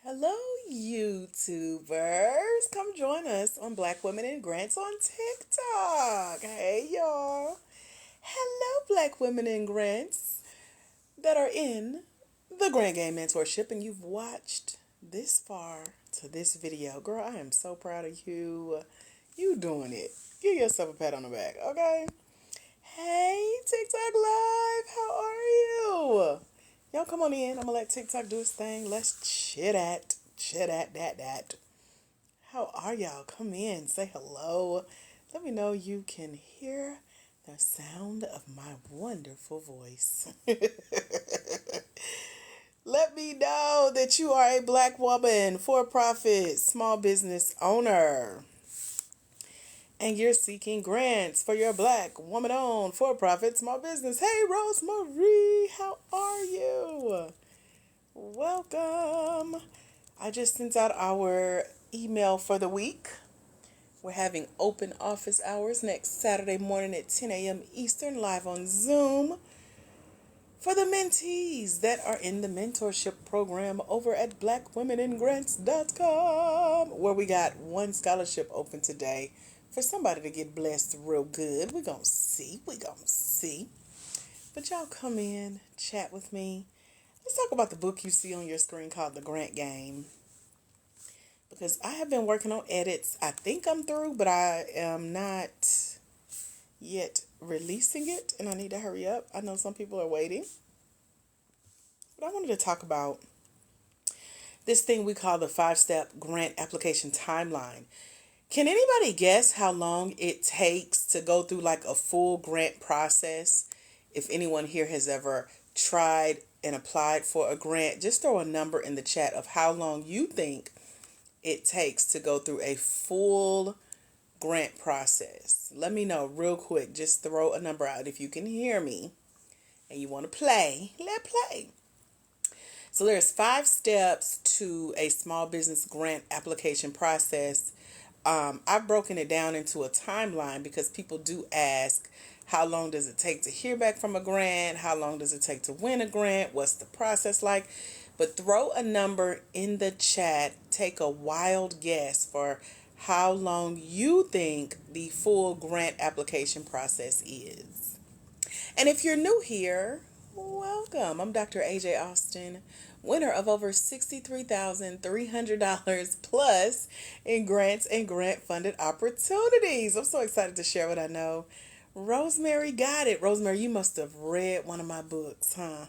Hello, YouTubers. Come join us on Black Women in Grants on TikTok. Hey, y'all. Hello, Black Women in Grants that are in the Grant Game Mentorship, and you've watched this far to this video. Girl, I am so proud of you. You doing it. Give yourself a pat on the back, okay? Hey, TikTok Live. How are you? Y'all come on in. I'm going to let TikTok do its thing. Let's chit at that. How are y'all? Come in. Say hello. Let me know you can hear the sound of my wonderful voice. Let me know that you are a black woman, for-profit, small business owner, and you're seeking grants for your black woman-owned for-profit small business. Hey, Rosemary, how are you? Welcome. I just sent out our email for the week. We're having open office hours next Saturday morning at 10 a.m. Eastern, live on Zoom, for the mentees that are in the mentorship program over at blackwomeningrants.com, where we got one scholarship open today for somebody to get blessed real good. We're going to see. But y'all come in, chat with me. Let's talk about the book you see on your screen called The Grant Game. Because I have been working on edits. I think I'm through, but I am not yet releasing it, and I need to hurry up. I know some people are waiting. But I wanted to talk about this thing we call the 5-step grant application timeline. Can anybody guess how long it takes to go through like a full grant process? If anyone here has ever tried and applied for a grant, just throw a number in the chat of how long you think it takes to go through a full grant process. Let me know real quick. Just throw a number out if you can hear me and you want to play. Let's play. So there's 5 steps to a small business grant application process. I've broken it down into a timeline because people do ask, how long does it take to hear back from a grant? How long does it take to win a grant? What's the process like? But throw a number in the chat. Take a wild guess for how long you think the full grant application process is. And if you're new here, welcome. I'm Dr. AJ Austin, winner of over $63,300 plus in grants and grant funded opportunities. I'm so excited to share what I know. Rosemary got it. Rosemary, you must have read one of my books, huh?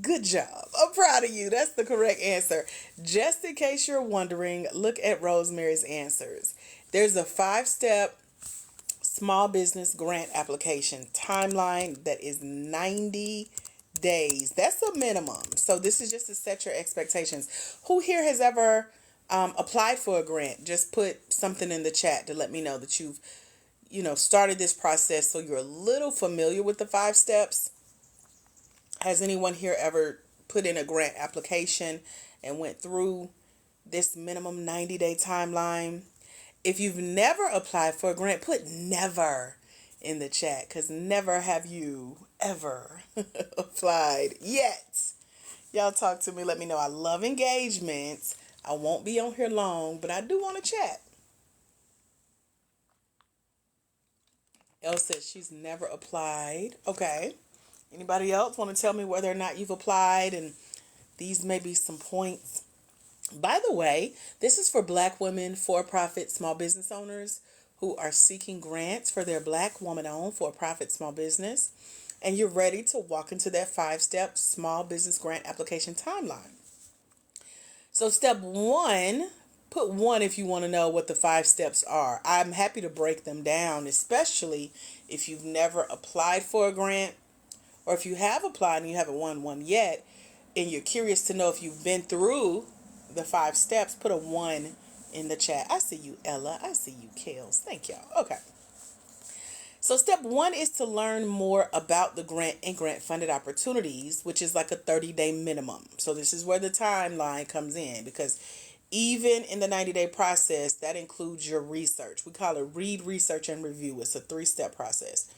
Good job. I'm proud of you. That's the correct answer. Just in case you're wondering, look at Rosemary's answers. There's a 5-step small business grant application timeline that is 90 days. That's a minimum. So this is just to set your expectations. Who here has ever applied for a grant? Just put something in the chat to let me know that you've started this process, so you're a little familiar with the 5 steps. Has anyone here ever put in a grant application and went through this minimum 90-day timeline? If you've never applied for a grant, put never in the chat, because never have you ever applied yet. Y'all talk to me. Let me know. I love engagements. I won't be on here long, but I do want to chat. Elle says she's never applied. Okay. Anybody else want to tell me whether or not you've applied? And these may be some points. By the way, this is for black women for-profit small business owners who are seeking grants for their black woman-owned for-profit small business. And you're ready to walk into that 5-step small business grant application timeline. So step 1, put 1 if you want to know what the 5 steps are. I'm happy to break them down, especially if you've never applied for a grant, or if you have applied and you haven't won one yet, and you're curious to know if you've been through the 5 steps, put a 1 in the chat. I see you, Ella. I see you, Kales. Thank y'all. Okay. So step 1 is to learn more about the grant and grant funded opportunities, which is like a 30-day minimum. So this is where the timeline comes in, because even in the 90-day process, that includes your research. We call it read, research, and review. It's a 3-step process.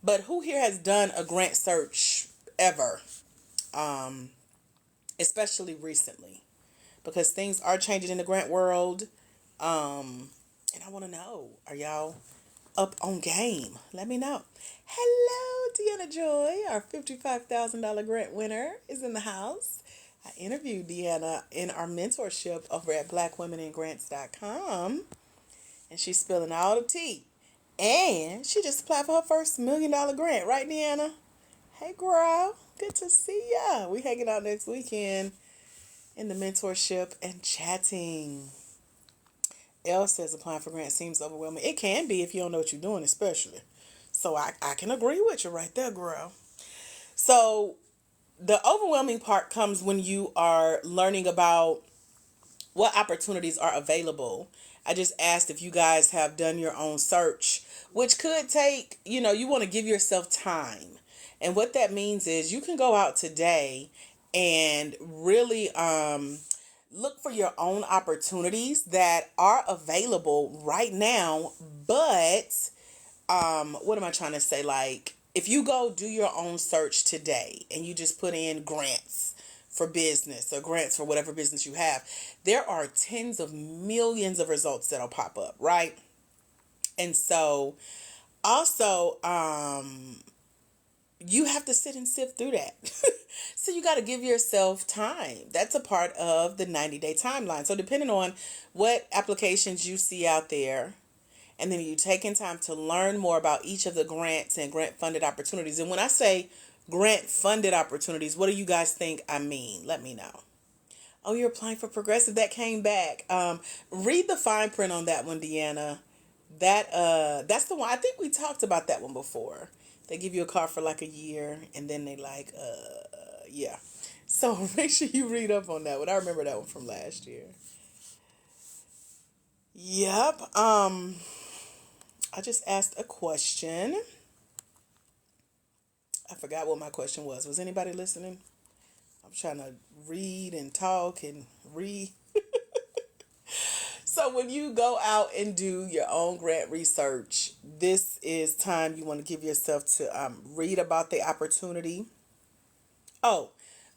But who here has done a grant search ever? especially recently, because things are changing in the grant world. And I want to know, are y'all up on game? Let me know. Hello, Deanna Joy, our $55,000 grant winner, is in the house. I interviewed Deanna in our mentorship over at blackwomeningrants.com, and she's spilling all the tea. And she just applied for her first $1 million grant, right, Deanna? Hey, girl. Good to see ya. We hanging out next weekend in the mentorship and chatting. Elle says applying for grants seems overwhelming. It can be if you don't know what you're doing, especially. So I can agree with you right there, girl. So the overwhelming part comes when you are learning about what opportunities are available. I just asked if you guys have done your own search, which could take, you want to give yourself time. And what that means is you can go out today and really look for your own opportunities that are available right now. But what am I trying to say? Like, if you go do your own search today and you just put in grants for business or grants for whatever business you have, there are tens of millions of results that'll pop up, right? And so also, you have to sit and sift through that. So you got to give yourself time. That's a part of the 90-day timeline. So depending on what applications you see out there, and then you taking time to learn more about each of the grants and grant funded opportunities. And when I say grant funded opportunities, what do you guys think I mean? Let me know. Oh, you're applying for Progressive. That came back. Read the fine print on that one, Deanna. That's the one. I think we talked about that one before. They give you a car for like a year, and then they yeah. So make sure you read up on that one. I remember that one from last year. Yep. I just asked a question. I forgot what my question was. Was anybody listening? I'm trying to read and talk and read. So when you go out and do your own grant research, this is time you want to give yourself to read about the opportunity. Oh,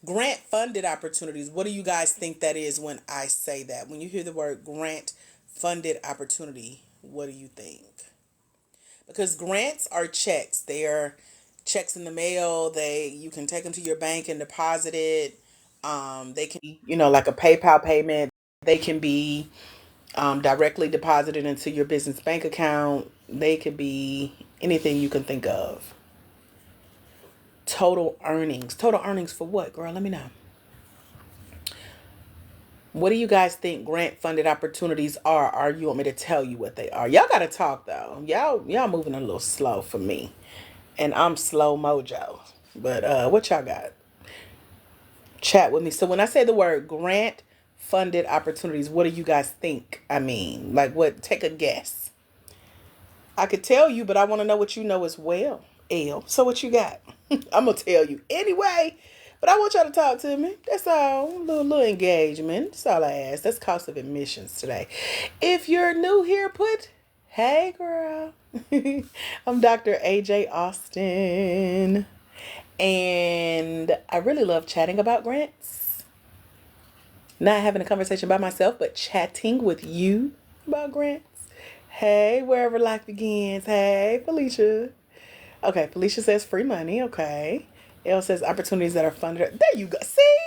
grant funded opportunities. What do you guys think that is when I say that? When you hear the word grant funded opportunity, what do you think? Because grants are checks. They are checks in the mail. You can take them to your bank and deposit it. They can be, like a PayPal payment. They can be directly deposited into your business bank account. They could be anything you can think of. Total earnings. Total earnings for what, girl? Let me know. What do you guys think grant funded opportunities are? Or you want me to tell you what they are? Y'all gotta talk though. Y'all moving a little slow for me. And I'm slow mojo. But what y'all got? Chat with me. So when I say the word grant funded opportunities, what do you guys think I mean? Like what? Take a guess. I could tell you, but I want to know what you know as well. L. So what you got? I'm gonna tell you anyway. But I want y'all to talk to me. That's all. Little engagement. That's all I ask. That's cost of admissions today. If you're new here, hey girl. I'm Dr. AJ Austin. And I really love chatting about grants. Not having a conversation by myself, but chatting with you about grants. Hey, wherever life begins. Hey, Felicia. Okay, Felicia says free money. Okay. Elle says opportunities that are funded. There you go. See?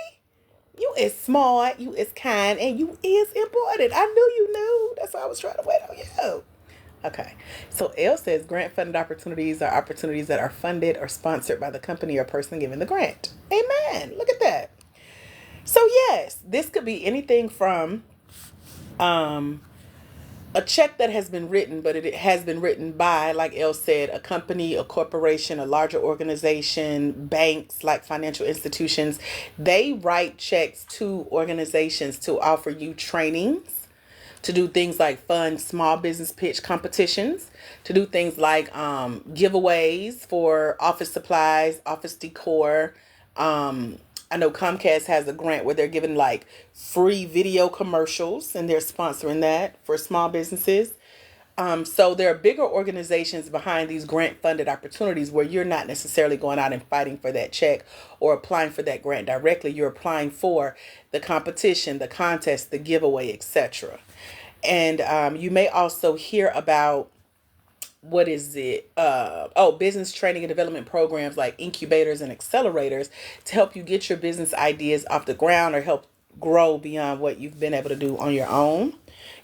You is smart, you is kind, and you is important. I knew you knew. That's why I was trying to wait on you. Okay. So Elle says grant funded opportunities are opportunities that are funded or sponsored by the company or person given the grant. Amen. Look at that. So yes, this could be anything from a check that has been written, but it has been written by, like Elle said, a company, a corporation, a larger organization, banks, like financial institutions. They write checks to organizations to offer you trainings, to do things like fund small business pitch competitions, to do things like giveaways for office supplies, office decor. I know Comcast has a grant where they're giving like free video commercials and they're sponsoring that for small businesses. So there are bigger organizations behind these grant funded opportunities where you're not necessarily going out and fighting for that check or applying for that grant directly. You're applying for the competition, the contest, the giveaway, etc. And you may also hear about, what is it? Business training and development programs like incubators and accelerators to help you get your business ideas off the ground or help grow beyond what you've been able to do on your own.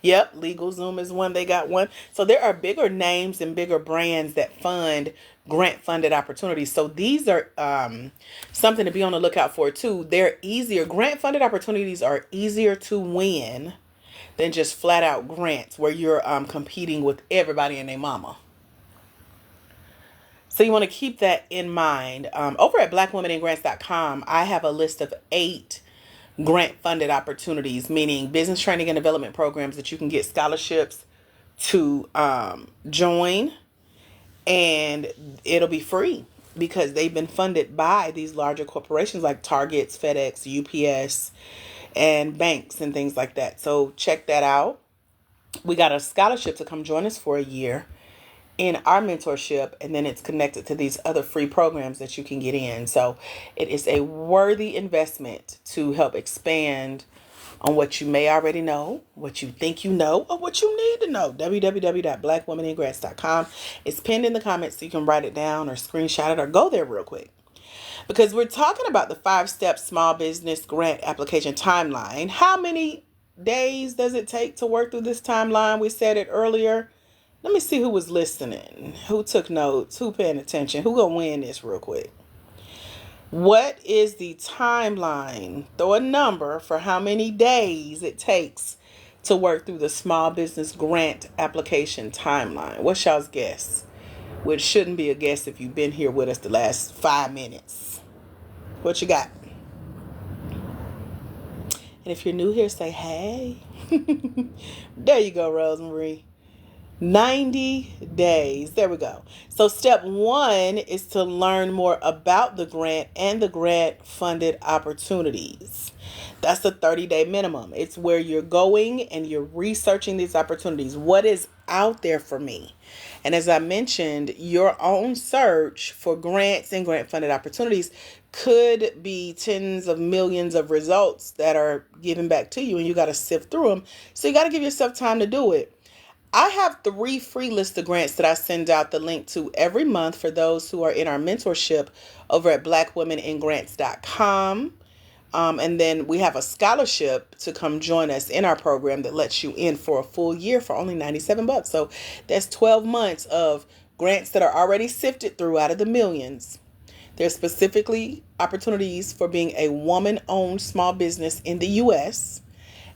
Yep, LegalZoom is one. They got one. So there are bigger names and bigger brands that fund grant funded opportunities. So these are something to be on the lookout for too. They're easier. Grant funded opportunities are easier to win than just flat out grants where you're competing with everybody and their mama. So you want to keep that in mind. Over at blackwomeningrants.com, I have a list of 8 grant funded opportunities, meaning business training and development programs that you can get scholarships to join, and it'll be free because they've been funded by these larger corporations like Targets, FedEx, UPS, and banks and things like that. So check that out. We got a scholarship to come join us for a year in our mentorship, and then it's connected to these other free programs that you can get in. So it is a worthy investment to help expand on what you may already know, what you think you know, or what you need to know. www.blackwomeningrants.com. It's pinned in the comments so you can write it down or screenshot it or go there real quick. Because we're talking about the 5-step small business grant application timeline. How many days does it take to work through this timeline? We said it earlier. Let me see who was listening, who took notes, who paying attention, who gonna win this real quick. What is the timeline? Throw a number for how many days it takes to work through the small business grant application timeline. What's y'all's guess? Which shouldn't be a guess if you've been here with us the last 5 minutes. What you got? And if you're new here, say hey. There you go, Rosemarie. 90 days. There we go. So step 1 is to learn more about the grant and the grant funded opportunities. That's the 30-day minimum. It's where you're going and you're researching these opportunities. What is out there for me? And as I mentioned, your own search for grants and grant funded opportunities could be tens of millions of results that are given back to you, and you got to sift through them. So you got to give yourself time to do it. I have 3 free lists of grants that I send out the link to every month for those who are in our mentorship over at blackwomeningrants.com. And then we have a scholarship to come join us in our program that lets you in for a full year for only $97. So that's 12 months of grants that are already sifted through out of the millions. There's specifically opportunities for being a woman-owned small business in the U.S.,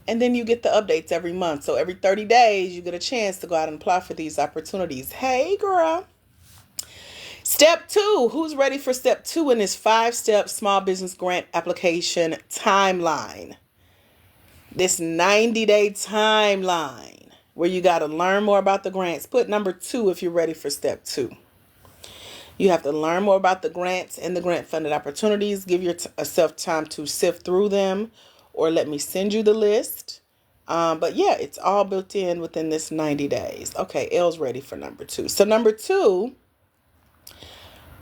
and then you get the updates every month. So every 30 days, you get a chance to go out and apply for these opportunities. Hey, girl. Step 2. Who's ready for step 2 in this 5-step small business grant application timeline? This 90-day timeline where you got to learn more about the grants. Put number 2 if you're ready for step 2. You have to learn more about the grants and the grant funded opportunities. Give yourself time to sift through them, or let me send you the list. But yeah, it's all built in within this 90 days. Okay, Elle's ready for number 2. So number 2,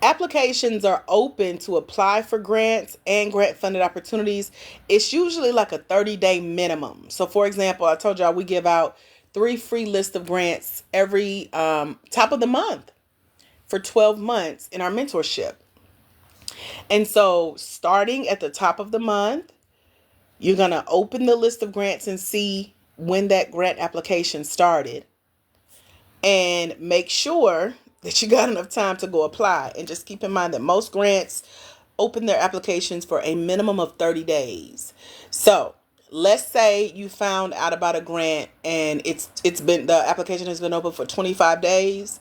applications are open to apply for grants and grant funded opportunities. It's usually like a 30-day minimum. So for example, I told y'all we give out 3 free lists of grants every top of the month for 12 months in our mentorship. And so starting at the top of the month, you're going to open the list of grants and see when that grant application started, and make sure that you got enough time to go apply. And just keep in mind that most grants open their applications for a minimum of 30 days. So let's say you found out about a grant and the application has been open for 25 days.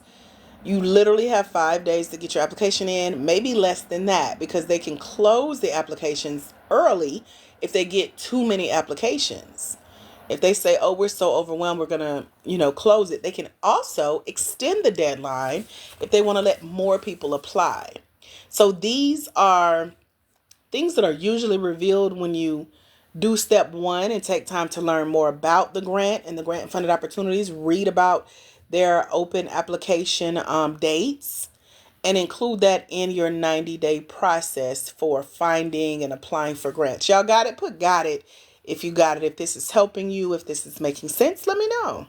You literally have 5 days to get your application in, maybe less than that, because they can close the applications early if they get too many applications. If they say, oh, we're so overwhelmed, we're going to, close it. They can also extend the deadline if they want to let more people apply. So these are things that are usually revealed when you do step 1 and take time to learn more about the grant and the grant funded opportunities. Read about their open application dates and include that in your 90-day process for finding and applying for grants. Y'all got it? Put got it if you got it. If this is helping you, if this is making sense, let me know.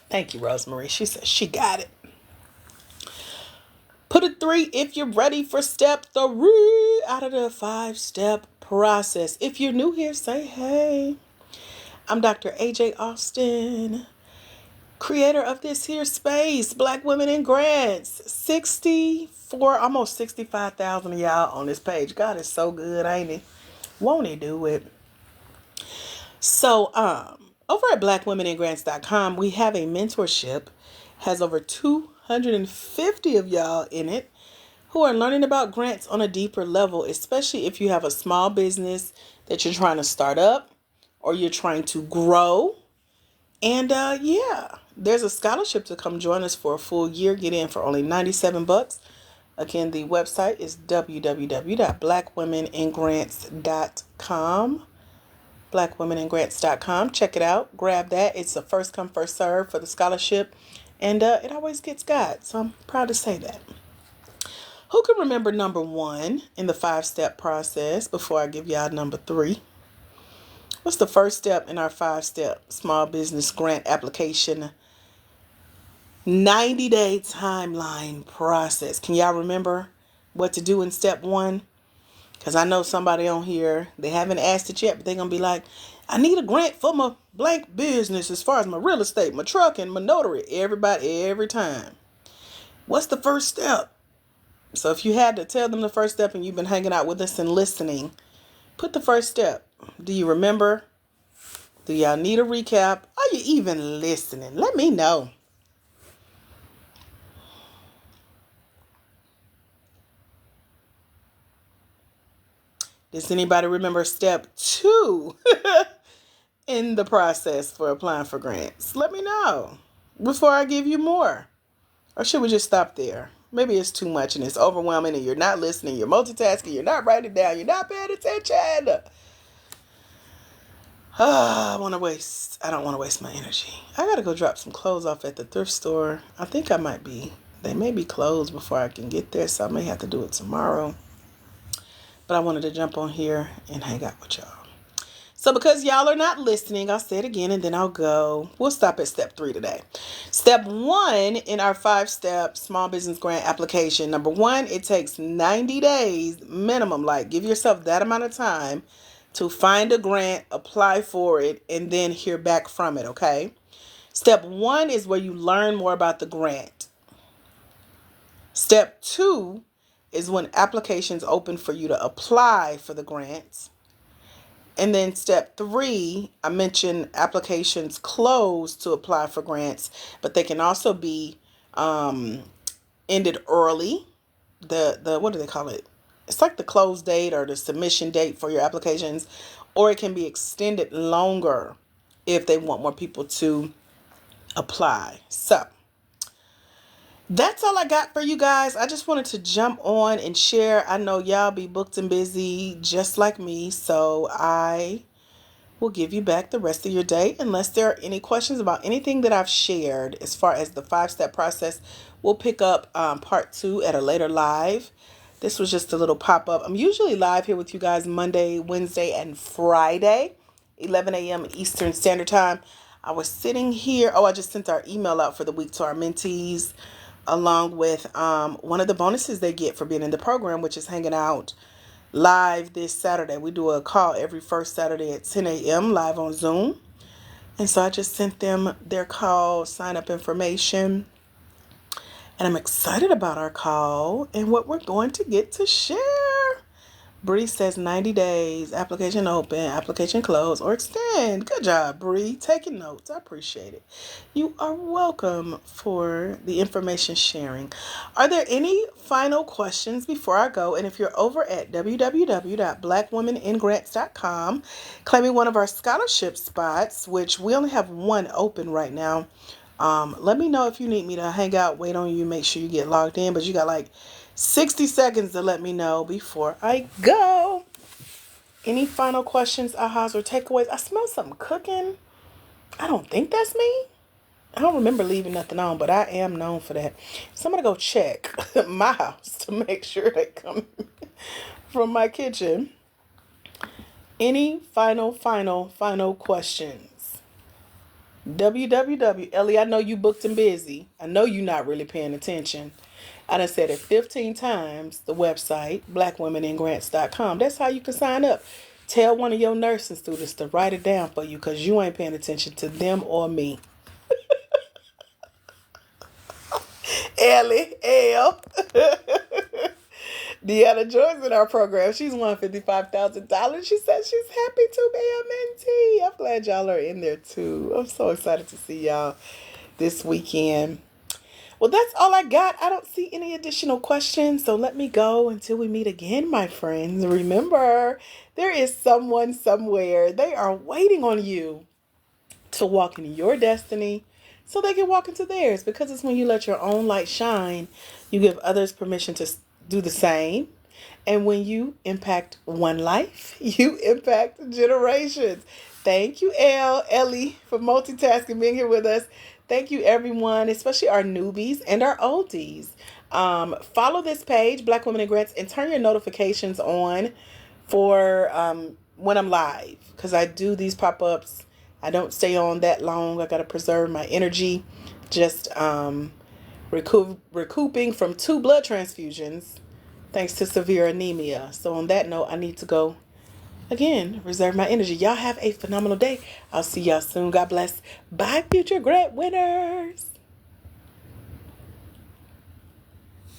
Thank you, Rosemary. She says she got it. Put a 3 if you're ready for step 3 out of the 5-step process. If you're new here, say hey. I'm Dr. AJ Austin, creator of this here space, Black Women in Grants. 64, almost 65,000 of y'all on this page. God is so good, ain't he? Won't he do it? So, over at blackwomeningrants.com, we have a mentorship, has over 250 of y'all in it who are learning about grants on a deeper level, especially if you have a small business that you're trying to start up or you're trying to grow. And yeah, there's a scholarship to come join us for a full year. Get in for only $97. Again, the website is www.blackwomeningrants.com. blackwomeningrants.com. Check it out. Grab that. It's a first come, first serve for the scholarship. And it always gets got. So I'm proud to say that. Who can remember number 1 in the 5-step process before I give y'all number 3? What's the first step in our 5-step small business grant application 90-day timeline process? Can y'all remember what to do in step 1? Because I know somebody on here, they haven't asked it yet, but they're going to be like, I need a grant for my blank business as far as my real estate, my truck, and my notary. Everybody, every time. What's the first step? So if you had to tell them the first step and you've been hanging out with us and listening, put the first step. Do you remember? Do y'all need a recap? Are you even listening? Let me know. Does anybody remember step 2 in the process for applying for grants? Let me know before I give you more. Or should we just stop there? Maybe it's too much and it's overwhelming and you're not listening, you're multitasking, you're not writing it down, you're not paying attention. I don't want to waste my energy. I got to go drop some clothes off at the thrift store. I think they may be closed before I can get there, so I may have to do it tomorrow. But I wanted to jump on here and hang out with y'all. So because y'all are not listening, I'll say it again and then I'll go. We'll stop at step 3 today. Step 1 in our 5-step small business grant application. Number 1, it takes 90 days minimum. Like, give yourself that amount of time to find a grant, apply for it, and then hear back from it, okay? Step 1 is where you learn more about the grant. Step 2 is when applications open for you to apply for the grants. And then step 3, I mentioned applications close to apply for grants, but they can also be ended early. The what do they call it? It's like the close date or the submission date for your applications, or it can be extended longer if they want more people to apply. So that's all I got for you guys. I just wanted to jump on and share. I know y'all be booked and busy just like me, so I will give you back the rest of your day. Unless there are any questions about anything that I've shared as far as the 5-step process, we'll pick up part 2 at a later live. This was just a little pop-up. I'm usually live here with you guys Monday, Wednesday, and Friday, 11 a.m. Eastern Standard Time. I was sitting here. I just sent our email out for the week to our mentees, along with one of the bonuses they get for being in the program, which is hanging out live this Saturday. We do a call every first Saturday at 10 a.m. live on Zoom. And so I just sent them their call sign-up information. And I'm excited about our call and what we're going to get to share. Bree says 90 days, application open, application closed, or extend. Good job, Bree. Taking notes. I appreciate it. You are welcome for the information sharing. Are there any final questions before I go? And if you're over at www.blackwomeningrants.com, claiming one of our scholarship spots, which we only have one open right now, let me know if you need me to hang out, wait on you, make sure you get logged in. But you got like 60 seconds to let me know before I go. Any final questions, ahas, or takeaways? I smell something cooking. I don't think that's me. I don't remember leaving nothing on, but I am known for that. So I'm gonna go check my house to make sure they come from my kitchen. Any final questions? www. Ellie, I know you booked and busy. I know you're not really paying attention. I done said it 15 times. The website, blackwomeningrants.com. That's how you can sign up. Tell one of your nursing students to write it down for you because you ain't paying attention to them or me. Ellie, L. Deanna joins in our program. She's won $55,000. She says she's happy to be a mentee. I'm glad y'all are in there too. I'm so excited to see y'all this weekend. Well, that's all I got. I don't see any additional questions, so let me go until we meet again, my friends. Remember, there is someone somewhere. They are waiting on you to walk in your destiny so they can walk into theirs, because it's when you let your own light shine, you give others permission to do the same. And when you impact one life, you impact generations. Thank you, Ellie, for multitasking, being here with us. Thank you, everyone, especially our newbies and our oldies. Follow this page, Black Women in Grants, and turn your notifications on for when I'm live, because I do these pop-ups. I don't stay on that long. I got to preserve my energy. Just recouping from 2 blood transfusions thanks to severe anemia. So on that note, I need to go again, reserve my energy. Y'all have a phenomenal day. I'll see y'all soon. God bless. Bye, future grant winners.